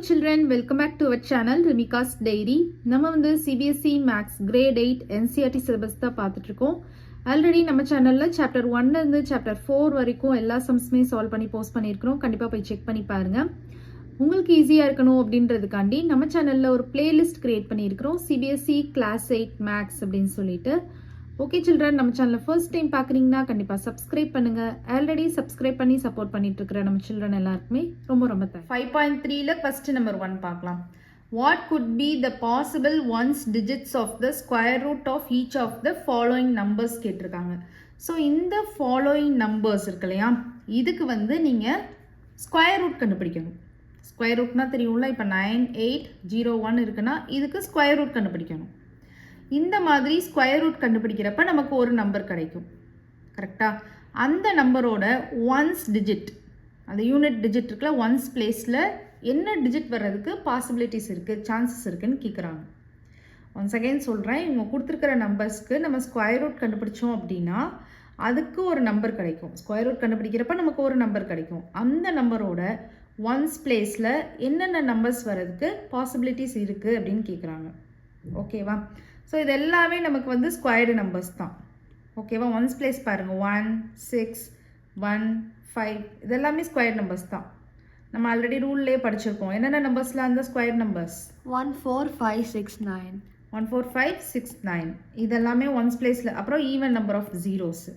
children, welcome back to our channel Rimika's Diary. நம்ம வந்து CBSE Maths Grade 8 NCERT syllabus தான் பார்த்துட்டு இருக்கோம். ஆல்ரெடி நம்ம சேனல்ல சாப்டர் 1ல இருந்து சாப்டர் 4 வரைக்கும் எல்லா சம்ஸுமே சால்வ் பண்ணி போஸ்ட் பண்ணியிருக்கிறோம். கண்டிப்பா போய் செக் பண்ணி பாருங்க. உங்களுக்கு ஈஸியா இருக்கணும் அப்படின்றதுக்காண்டி நம்ம சேனல்ல ஒரு பிளேலிஸ்ட் கிரியேட் பண்ணியிருக்கிறோம். CBSE Class 8 Maths அப்படின்னு சொல்லிட்டு. ஓகே சில்ட்ரன், நம்ம சேனலை ஃபர்ஸ்ட் டைம் பார்க்குறீங்கன்னா கண்டிப்பாக சப்ஸ்கிரைப் பண்ணுங்க. ஆல்ரெடி சப்ஸ்கிரைப் பண்ணி சப்போர்ட் பண்ணிட்டு இருக்கிற நம்ம சில்ட்ரன் எல்லாருக்குமே ரொம்ப ரொம்ப தேங்க்ஸ். 5.3ல ஃபர்ஸ்ட் நம்பர் 1 பார்க்கலாம். What could be the possible ones digits of the square root of each of the following numbers கேட்டிருக்காங்க. ஸோ இந்த ஃபாலோயிங் நம்பர்ஸ் இருக்கு இல்லையா, இதுக்கு வந்து நீங்கள் ஸ்கொயர் ரூட் கண்டுபிடிக்கணும். ஸ்கொயர் ரூட்னா தெரியும்ல, இப்போ 9801 இருக்குன்னா இதுக்கு ஸ்கொயர் ரூட் கண்டுபிடிக்கணும். இந்த மாதிரி ஸ்கொயர் ரூட் கண்டுபிடிக்கிறப்ப நமக்கு ஒரு நம்பர் கிடைக்கும். கரெக்டாக அந்த நம்பரோட ஒன்ஸ் டிஜிட், அந்த யூனிட் டிஜிட் இருக்குல்ல, ஒன்ஸ் பிளேஸில் என்ன டிஜிட் வர்றதுக்கு பாசிபிலிட்டிஸ் இருக்குது, சான்சஸ் இருக்குதுன்னு கேட்குறாங்க. ஒன்ஸ் அகெயின் சொல்கிறேன், இவங்க கொடுத்துருக்கிற நம்பர்ஸ்க்கு நம்ம ஸ்கொயர் ரூட் கண்டுபிடிச்சோம் அப்படின்னா அதுக்கு ஒரு நம்பர் கிடைக்கும். ஸ்கொயர் ரூட் கண்டுபிடிக்கிறப்ப நமக்கு ஒரு நம்பர் கிடைக்கும். அந்த நம்பரோட ஒன்ஸ் பிளேஸில் என்னென்ன நம்பர்ஸ் வர்றதுக்கு பாசிபிலிட்டிஸ் இருக்குது அப்படின்னு கேட்குறாங்க. ஓகேவா? ஸோ இது எல்லாமே நமக்கு வந்து ஸ்கொயர்டு நம்பர்ஸ் தான். ஓகேவா? ஒன்ஸ் பிளேஸ் பாருங்கள், 1, 6, 1, 5 இதெல்லாமே ஸ்கொயர் நம்பர்ஸ் தான். நம்ம ஆல்ரெடி ரூல்லே படிச்சிருக்கோம். என்னென்ன நம்பர்ஸில் அந்த ஸ்கொயர் நம்பர்ஸ் 1, 4, 5, 6, 9 1, 4, 5, 6, 9 இதெல்லாமே ஒன்ஸ் பிளேஸில். அப்புறம் ஈவன் நம்பர் ஆஃப் ஜீரோஸ்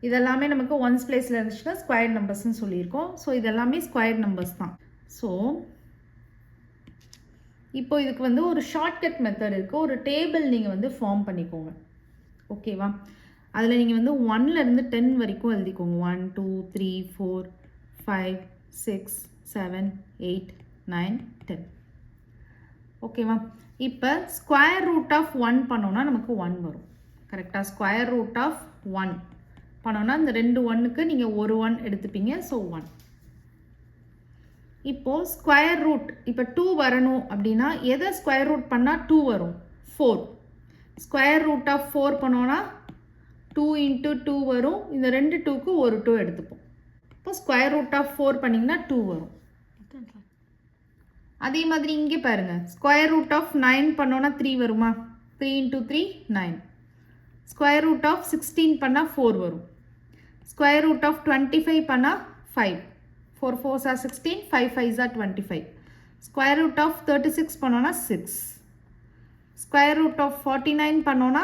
இதெல்லாமே நமக்கு ஒன்ஸ் பிளேஸில் இருந்துச்சுன்னா ஸ்கொயர் நம்பர்ஸ்ன்னு சொல்லியிருக்கோம். ஸோ இதெல்லாமே ஸ்கொயர் நம்பர்ஸ் தான். ஸோ இப்போ இதுக்கு வந்து ஒரு ஷார்ட்கட் மெத்தட் இருக்குது. ஒரு டேபிள் நீங்கள் வந்து ஃபார்ம் பண்ணிக்கோங்க. ஓகேவா? அதில் நீங்கள் வந்து 1லேருந்து 10 வரைக்கும் எழுதிக்கோங்க. 1, 2, 3, 4, 5, 6, 7, 8, 9, 10. ஓகேவா? இப்போ ஸ்கொயர் ரூட் ஆஃப் 1 பண்ணோன்னா நமக்கு 1 வரும். கரெக்டாக? ஸ்கொயர் ரூட் ஆஃப் 1 பண்ணோன்னா இந்த 2 1க்கு நீங்கள் ஒரு 1 எடுத்துப்பீங்க. ஸோ 1. இப்போது ஸ்கொயர் ரூட் இப்போ 2 வரணும் அப்படின்னா எதை ஸ்கொயர் ரூட் பண்ணால் 2 வரும்? 4. ஸ்கொயர் ரூட் ஆஃப் 4 பண்ணோன்னா 2 × 2 வரும். இந்த 2 2க்கு ஒரு 2 எடுத்துப்போம். இப்போ ஸ்கொயர் ரூட் ஆஃப் 4 பண்ணிங்கன்னா 2 வரும். அதே மாதிரி இங்கே பாருங்கள், ஸ்கொயர் ரூட் ஆஃப் 9 பண்ணோன்னா 3 வருமா? 3 × 3 9. ஸ்கொயர் ரூட் ஆஃப் 16 பண்ணால் 4 வரும். ஸ்கொயர் ரூட் ஆஃப் 25 பண்ணால் 5. 4 4s are 16, 5 5s are 25. Square root of 36 பண்ணோன்னா 6. Square root of 49 பண்ணோன்னா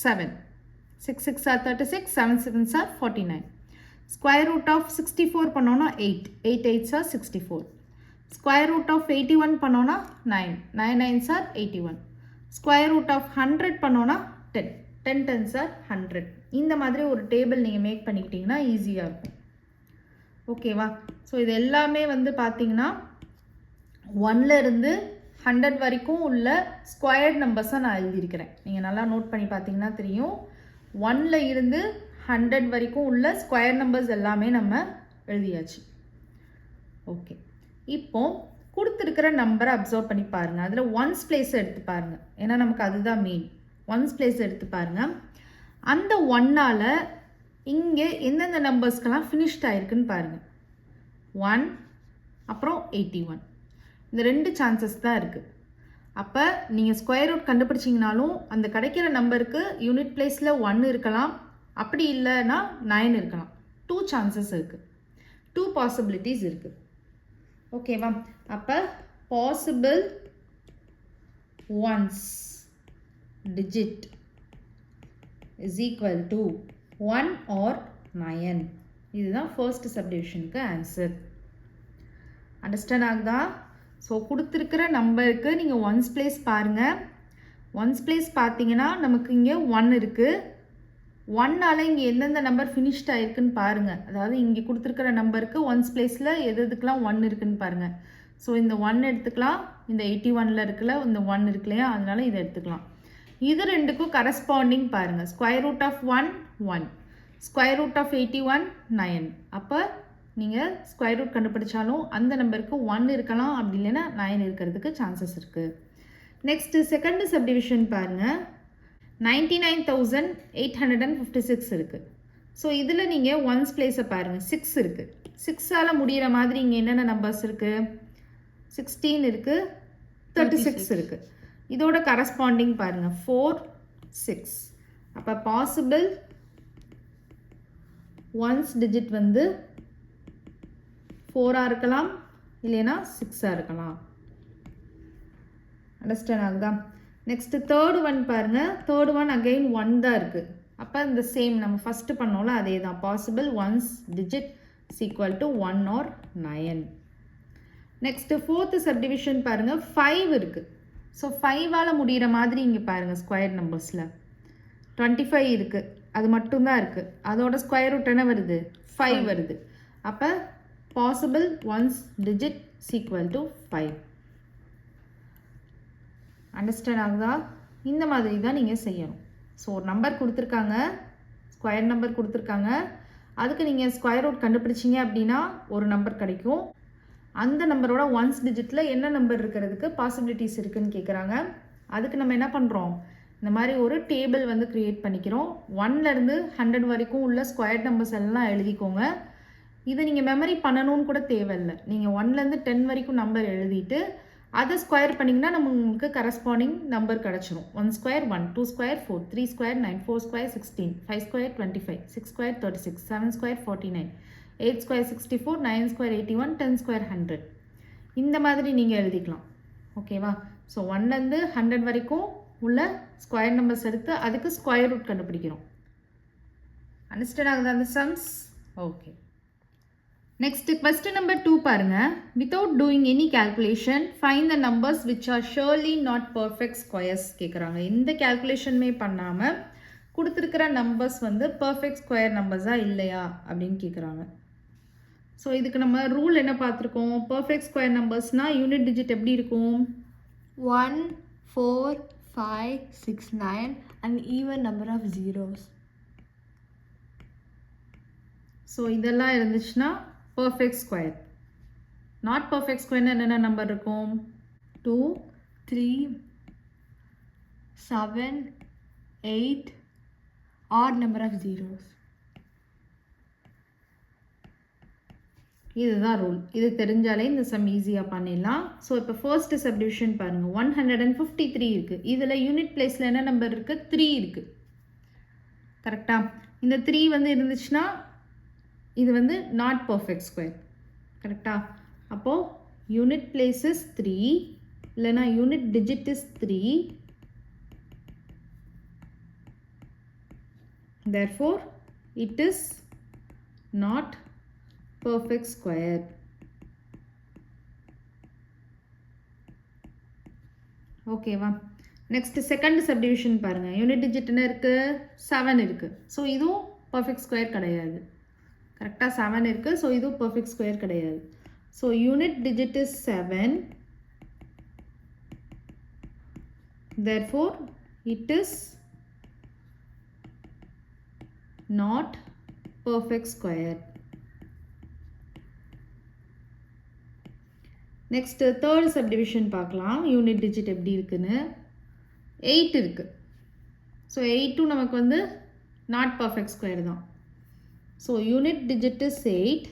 7. 6 6 are 36, 7 7s are 49. Square root of 64 பண்ணோன்னா 8. 8 8s are 64. Square root of 81 பண்ணோன்னா 9. 9 9s are 81. Square root of 100 பண்ணோன்னா 10. 10 10s are 100. இந்த மாதிரி ஒரு table நீங்கள் மேக் பண்ணிக்கிட்டிங்கன்னா ஈஸியாக இருக்கும். ஓகேவா? ஸோ இது எல்லாமே வந்து பார்த்தீங்கன்னா 1லேருந்து 100 வரைக்கும் உள்ள ஸ்கொயர்ட் நம்பர்ஸாக நான் எழுதியிருக்கிறேன். நீங்கள் நல்லா நோட் பண்ணி பார்த்தீங்கன்னா தெரியும். 1ல் இருந்து 100 வரைக்கும் உள்ள ஸ்கொயர் நம்பர்ஸ் எல்லாமே நம்ம எழுதியாச்சு. ஓகே, இப்போ கொடுத்துருக்கிற நம்பரை அப்சர்வ் பண்ணி பாருங்கள். அதில் ஒன்ஸ் பிளேஸை எடுத்து பாருங்கள். ஏன்னா நமக்கு அதுதான் மெயின். ஒன்ஸ் பிளேஸை எடுத்து பாருங்கள். அந்த 1ஆல் இங்கே எந்தெந்த நம்பர்ஸ்க்கெல்லாம் ஃபினிஷ்ட் ஆகிருக்குன்னு பாருங்கள். 1 அப்புறம் 81 இந்த 2 சான்சஸ் தான் இருக்குது. அப்போ நீங்கள் ஸ்கொயர் ரூட் கண்டுபிடிச்சிங்கனாலும் அந்த கிடைக்கிற நம்பருக்கு யூனிட் பிளேஸில் 1 இருக்கலாம், அப்படி இல்லைன்னா 9 இருக்கலாம். 2 சான்சஸ் இருக்குது, 2 பாசிபிலிட்டிஸ் இருக்குது. ஓகேவா? அப்போ possible once digit is equal to 1 or 9. இதுதான் ஃபர்ஸ்ட் சப்டிவிஷனுக்கு ஆன்சர். அண்டர்ஸ்டாண்ட் ஆகுதா? ஸோ கொடுத்துருக்கிற நம்பருக்கு நீங்கள் ஒன்ஸ் பிளேஸ் பாருங்கள். ஒன்ஸ் பிளேஸ் பார்த்தீங்கன்னா நமக்கு இங்கே 1 இருக்குது. 1ஆல் இங்கே எந்தெந்த நம்பர் ஃபினிஷ்ட் ஆகிருக்குன்னு பாருங்கள். அதாவது இங்கே கொடுத்துருக்கிற நம்பருக்கு ஒன்ஸ் பிளேஸில் எதுக்கெலாம் 1 இருக்குன்னு பாருங்கள். ஸோ இந்த 1 எடுத்துக்கலாம். இந்த 81ல் இருக்குல்ல, இந்த 1 இருக்கு இல்லையா, அதனால இதை எடுத்துக்கலாம். இது ரெண்டுக்கும் கரஸ்பாண்டிங் பாருங்கள். Square root of 1 1, square root of 81 9. அப்போ நீங்கள் ஸ்கொயர் ரூட் கண்டுபிடிச்சாலும் அந்த நம்பருக்கு 1 இருக்கலாம், அப்படி இல்லைன்னா 9 இருக்கிறதுக்கு சான்சஸ் இருக்குது. நெக்ஸ்ட்டு செகண்ட் சப்டிவிஷன் பாருங்கள். 99,856 இருக்குது. ஸோ இதில் நீங்கள் ஒன்ஸ் பிளேஸை பாருங்கள். 6 இருக்குது. 6ஆல் முடிகிற மாதிரி இங்கே என்னென்ன நம்பர்ஸ் இருக்குது? 16 இருக்குது, 36 இருக்குது. இதோட கரஸ்பாண்டிங் பாருங்கள் 4, 6. அப்போ பாசிபிள் ஒன்ஸ் டிஜிட் வந்து 4ஆக இருக்கலாம், இல்லைன்னா 6ஆக இருக்கலாம். அண்டர்ஸ்டாண்ட் ஆகுதா? நெக்ஸ்ட்டு தேர்டு ஒன் பாருங்கள். தேர்டு ஒன் அகெயின் 1 தான் இருக்குது. அப்போ இந்த சேம் நம்ம ஃபஸ்ட்டு பண்ணோம்ல அதே தான். Possible once digit is equal to 1 or 9. Next fourth subdivision பாருங்கள் 5 இருக்குது. ஸோ 5ஆல் முடிகிற மாதிரி இங்கே பாருங்கள் ஸ்கொயர் நம்பர்ஸில் 25 இருக்குது, அது மட்டும்தான் இருக்குது. அதோட ஸ்கொயர் ரூட் என்ன வருது? 5 வருது. அப்போ possible once digit is equal to 5. Understand ஆகுதா? இந்த மாதிரி தான் நீங்கள் செய்யணும். ஸோ ஒரு நம்பர் கொடுத்துருக்காங்க, ஸ்கொயர் நம்பர் கொடுத்துருக்காங்க, அதுக்கு நீங்கள் ஸ்கொயர் ரூட் கண்டுபிடிச்சிங்க அப்படின்னா ஒரு நம்பர் கிடைக்கும். அந்த நம்பரோட ஒன்ஸ் டிஜிட்டில் என்ன நம்பர் இருக்கிறதுக்கு பாசிபிலிட்டிஸ் இருக்குதுன்னு கேட்குறாங்க. அதுக்கு நம்ம என்ன பண்ணுறோம், இந்த மாதிரி ஒரு டேபிள் வந்து க்ரியேட் பண்ணிக்கிறோம். 1லேருந்து 100 வரைக்கும் உள்ள ஸ்கொயர் நம்பர்ஸ் எல்லாம் எழுதிக்கோங்க. இதை நீங்கள் மெமரி பண்ணணும்னு கூட தேவையில்லை. நீங்கள் 1லேருந்து 10 வரைக்கும் நம்பர் எழுதிட்டு அதை ஸ்கொயர் பண்ணிங்கன்னா நமக்கு கரஸ்பாண்டிங் நம்பர் கிடச்சிரும். 1 square 1, 2 square 4, 3 square 9, 4 square 16, 5 square 25, 6 square 36, 7 square 49, 8 square 64, 9 square 81, 10 square 100. இந்த மாதிரி நீங்கள் எழுதிக்கலாம். ஓகேவா? ஸோ 1லேருந்து 100 வரைக்கும் உள்ள ஸ்கொயர் நம்பர்ஸ் எடுத்து அதுக்கு ஸ்கொயர் ரூட் கண்டுபிடிக்கிறோம். அண்டர்ஸ்டாண்ட் ஆகுது அந்த sums? Okay. Next question number 2 பாருங்க. Without doing any calculation find the numbers which are Shirley not perfect squares கேட்குறாங்க. எந்த கேல்குலேஷனுமே பண்ணாமல் கொடுத்துருக்கிற நம்பர்ஸ் வந்து பர்ஃபெக்ட் ஸ்கொயர் நம்பர்ஸாக இல்லையா அப்படின்னு கேட்குறாங்க. ஸோ இதுக்கு நம்ம ரூல் என்ன பார்த்துருக்கோம்? பர்ஃபெக்ட் ஸ்கொயர் நம்பர்ஸ்னால் யூனிட் டிஜிட் எப்படி இருக்கும்? 1, 4, 5, 6, 9 and even number of zeros. So இதெல்லாம் இருந்துச்சுன்னா பர்ஃபெக்ட் ஸ்கொயர். நாட் பர்ஃபெக்ட் ஸ்கொயர்னா என்னென்ன நம்பர் இருக்கும்? 2, 3, 7, 8, odd number of zeros. இதுதான் ரூல். இது தெரிஞ்சாலே இந்த சம் ஈஸியாக பண்ணிடலாம். ஸோ இப்போ ஃபர்ஸ்ட் சப்டிவிஷன் பாருங்கள். 153 இருக்குது. இதில் யூனிட் பிளேஸில் என்ன நம்பர் இருக்குது? 3 இருக்குது. கரெக்டாக? இந்த 3 வந்து இருந்துச்சுன்னா இது வந்து நாட் பர்ஃபெக்ட் ஸ்கொயர். கரெக்டாக? அப்போது யூனிட் பிளேஸ் இஸ் 3, இல்லைனா unit digit is 3. therefore it is not perfect square. ஓகேவா? நெக்ஸ்ட் செகண்ட் சப்டிவிஷன் பாருங்கள். யூனிட் டிஜிட் என்ன இருக்குது? 7 இருக்குது. ஸோ இதுவும் பர்ஃபெக்ட் ஸ்கொயர் கிடையாது. கரெக்டாக 7 இருக்குது. ஸோ இதுவும் பர்ஃபெக்ட் ஸ்கொயர் கிடையாது. So unit digit is 7. therefore it is not perfect square. Next third subdivision பார்க்கலாம். யூனிட் டிஜிட் எப்படி இருக்குன்னு. 8 இருக்குது. ஸோ 8ம் நமக்கு வந்து நாட் பர்ஃபெக்ட் ஸ்கொயர் தான். So unit digit is 8.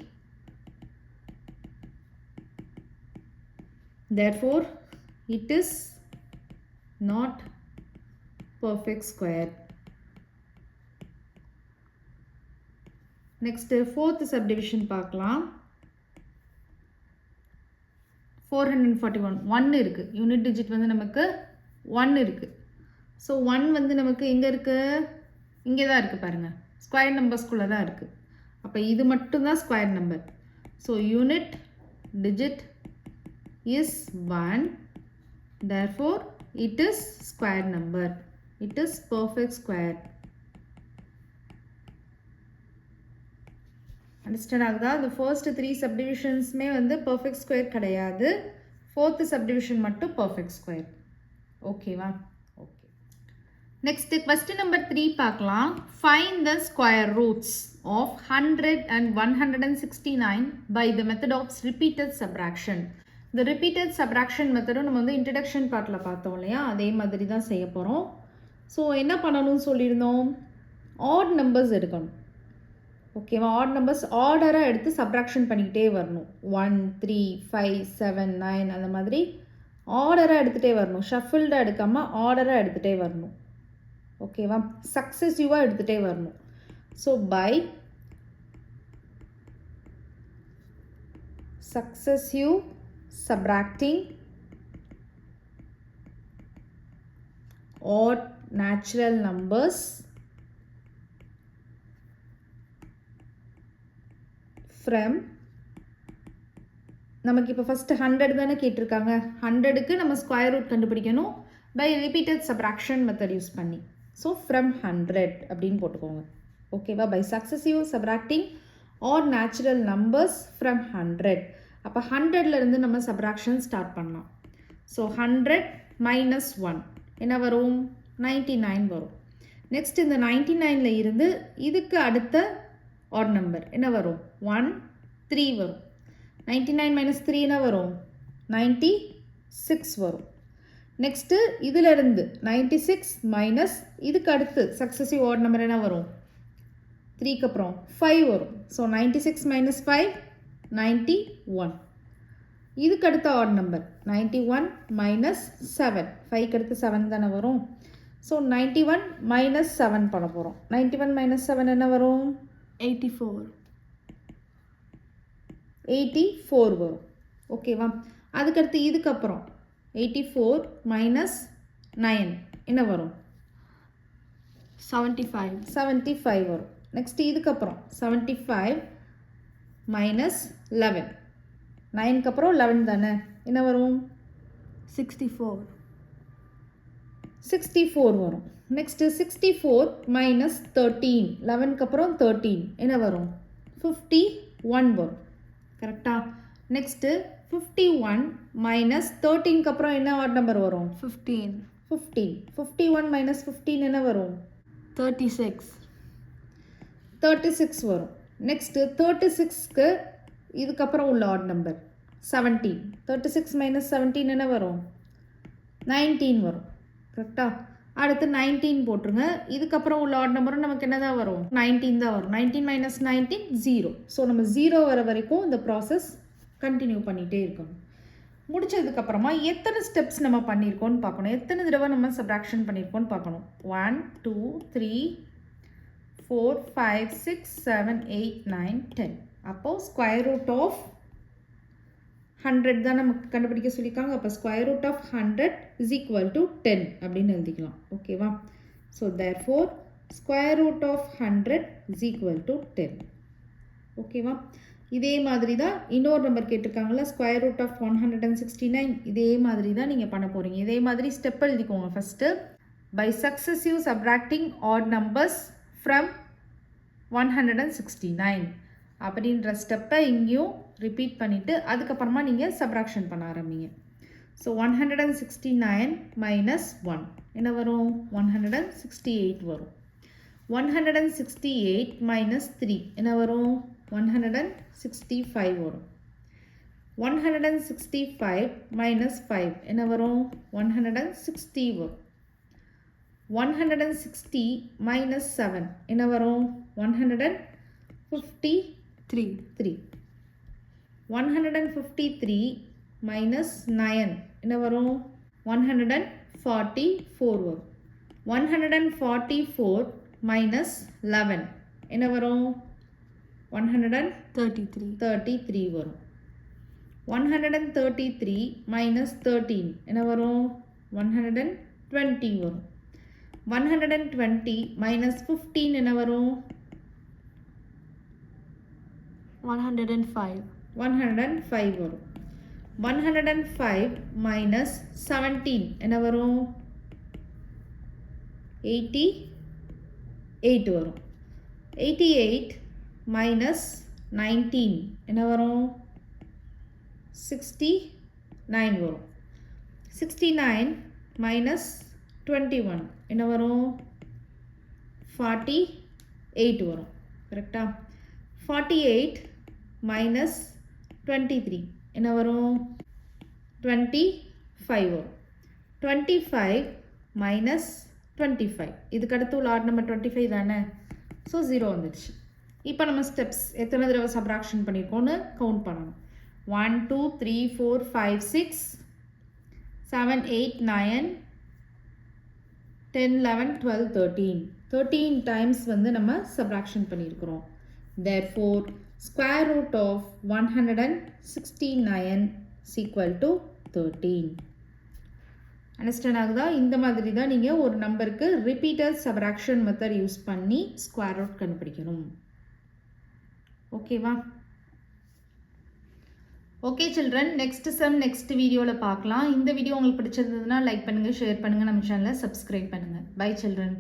therefore it is not perfect square. Next fourth subdivision பார்க்கலாம். 441 1 இருக்குது. Unit digit வந்து நமக்கு 1 இருக்குது. ஸோ 1 வந்து நமக்கு எங்கே இருக்குது? இங்கே தான் இருக்குது பாருங்கள். ஸ்கொயர் நம்பர்ஸ்குள்ளே தான் இருக்குது. அப்போ இது மட்டும்தான் square number. So unit digit is 1. therefore it is square number. it is perfect square. Understand ஆகுதா? இந்த ஃபர்ஸ்ட் 3 சப்டிவிஷன்ஸுமே வந்து பர்ஃபெக்ட் ஸ்கொயர் கிடையாது. ஃபோர்த்து சப்டிவிஷன் மட்டும் பர்ஃபெக்ட் ஸ்கொயர். ஓகேவா? ஓகே. நெக்ஸ்ட் கொஸ்டின் நம்பர் 3 பார்க்கலாம். Find the square roots of 100 and 169 by the method of repeated subtraction. இந்த repeated subtraction மெத்தடும் நம்ம வந்து இன்ட்ரடக்ஷன் பார்ட்டில் பார்த்தோம் இல்லையா? அதே மாதிரி தான் செய்ய போகிறோம். ஸோ என்ன பண்ணணும்னு சொல்லியிருந்தோம்? ஆட் நம்பர்ஸ் எடுக்கணும். ஓகேவா? ஆட் நம்பர்ஸ் ஆர்டராக எடுத்து சப்ராக்ஷன் பண்ணிக்கிட்டே வரணும். 1 3 5 7 9 அந்த மாதிரி ஆர்டராக எடுத்துகிட்டே வரணும். ஷஃபில்டாக எடுக்காமல் ஆர்டராக எடுத்துகிட்டே வரணும். ஓகேவா? சக்ஸஸிவாக எடுத்துகிட்டே வரணும். So by successive subtracting odd natural numbers from நமக்கு இப்போ ஃபஸ்ட்டு 100 தானே கேட்டிருக்காங்க. 100க்கு நம்ம ஸ்கொயர் ரூட் கண்டுபிடிக்கணும் by repeated subtraction method use பண்ணி. ஸோ ஃப்ரம் 100 அப்படின்னு போட்டுக்கோங்க. ஓகேவா? By successive subtracting odd natural numbers from 100. அப்போ 100லேருந்து நம்ம சப்ராக்ஷன் ஸ்டார்ட் பண்ணலாம். ஸோ 100 மைனஸ் 1 என்ன வரும்? 99 வரும். நெக்ஸ்ட் இந்த 99ல் இருந்து இதுக்கு அடுத்த ஆட் நம்பர் என்ன வரும்? 1 3 வரும். 99 மைனஸ் 3 என்ன வரும்? 96 வரும். நெக்ஸ்ட்டு இதிலிருந்து 96 மைனஸ் இதுக்கு அடுத்து சக்ஸஸிவ் ஆட் நம்பர் என்ன வரும்? 3க்கு அப்புறம் 5 வரும். So 96 minus 5 91. இதுக்கு அடுத்த ஆட் நம்பர் 91 மைனஸ் 7. 5க்கு அடுத்து 7 தானே வரும். ஸோ 91 மைனஸ் 7 பண்ண போகிறோம். 91 மைனஸ் 7 என்ன வரும்? 84. 84 வரும். ஓகேவா? அதுக்கடுத்து இதுக்கப்புறம் 84 மைனஸ் 9 என்ன வரும்? 75. 75 வரும். நெக்ஸ்ட் இதுக்கப்புறம் 75 மைனஸ் 11. 9க்கு அப்புறம் 11 தானே என்ன வரும்? 64. 64 வரும். Next 64 minus 13. 11க்கு அப்புறம் 13 என்ன வரும்? 51 வரும். கரெக்டா? நெக்ஸ்ட்டு 51 மைனஸ் 13க்கு அப்புறம் என்ன ஆட் நம்பர் வரும்? 15. 15. 51 மைனஸ் 15 என்ன வரும்? 36. 36 வரும். நெக்ஸ்ட்டு 36க்கு இதுக்கப்புறம் உள்ள ஆட் நம்பர் 17. 36 மைனஸ் 17 என்ன வரும்? 19 வரும். கரெக்டா? அடுத்து 19 போட்டுருங்க. இதுக்கப்புறம் உள்ள ஆட் நம்பரும் நமக்கு என்ன தான் வரும்? 19 தான் வரும். 19 மைனஸ் 19 0. ஸோ நம்ம 0 வர வரைக்கும் இந்த ப்ராசஸ் கண்டினியூ பண்ணிகிட்டே இருக்கணும். முடிச்சதுக்கப்புறமா எத்தனை ஸ்டெப்ஸ் நம்ம பண்ணியிருக்கோன்னு பார்க்கணும். எத்தனை தடவை நம்ம சப்ராக்ஷன் பண்ணியிருக்கோன்னு பார்க்கணும். 1 2 3 4 5 6 7 8 9 10. அப்போது ஸ்கொயர் ரூட் ஆஃப் 100 தான் நமக்கு கண்டுபிடிக்க சொல்லியிருக்காங்க. அப்போ square root of 100 is equal to 10 அப்படின்னு எழுதிக்கலாம். ஓகேவா? So therefore square root of 100 is equal to 10. ஓகேவா? இதே மாதிரி தான் இன்னொரு நம்பர் கேட்டிருக்காங்களா, ஸ்கொயர் ரூட் ஆஃப் 169. இதே மாதிரி தான் நீங்கள் பண்ண போகிறீங்க. இதே மாதிரி ஸ்டெப் எழுதிக்கோங்க. First by successive subtracting odd numbers from 169 அப்படின்ற ஸ்டெப்பை இங்கேயும் ரிப்பீட் பண்ணிவிட்டு அதுக்கப்புறமா நீங்கள் சப்ராக்ஷன் பண்ண ஆரம்பிங்க. ஸோ 169 மைனஸ் 1 என்ன வரும்? 168 வரும். 168 மைனஸ் 3 என்ன வரும்? 165 வரும். 165 மைனஸ் 5 என்ன வரும்? 160 வரும். 160 மைனஸ் 7 என்ன வரும்? 153. 153 மைனஸ் 9 என்ன வரும்? 144 வரும். 144 மைனஸ் 11 என்ன வரும்? 133 வரும். 133 மைனஸ் 13 என்ன வரும்? 120 வரும். 120 மைனஸ் 15 என்ன வரும்? 105. 105 வரும். 105 மைனஸ் 17 என்ன வரும்? 88 வரும். 88 மைனஸ் 19 என்ன வரும்? 69 வரும். 69 மைனஸ் 21 என்ன வரும்? 48 வரும். கரெக்டா? 48 மைனஸ் 23 என்ன வரும்? 25 வரும். 25 மைனஸ் 25 இதுக்கு அடுத்து உள்ள ஆட் நம்பர் 25 தானே. ஸோ 0 வந்துடுச்சு. இப்போ நம்ம ஸ்டெப்ஸ் எத்தனை தடவை சப்ராக்ஷன் பண்ணியிருக்கோன்னு கவுண்ட் பண்ணணும். 1 2 3 4 5 6 7 8 9 10 11 12 13 டைம்ஸ் வந்து நம்ம சப்ராக்ஷன் பண்ணியிருக்கிறோம். Therefore, square root of 169 is equal to 13. Understand ஆகுதா? இந்த மாதிரி தான் நீங்கள் ஒரு நம்பருக்கு ரிப்பீட்டட் சப்ராக்ஷன் மெத்தட் யூஸ் பண்ணி ஸ்கொயர் ரூட் கண்டுபிடிக்கணும். ஓகேவா? Okay children, next sum next வீடியோவில் பார்க்கலாம். இந்த வீடியோ உங்களுக்கு பிடிச்சிருந்ததுன்னா லைக் பண்ணுங்கள், ஷேர் பண்ணுங்கள், நம்ம சேனலை சப்ஸ்கிரைப் பண்ணுங்கள். Bye children.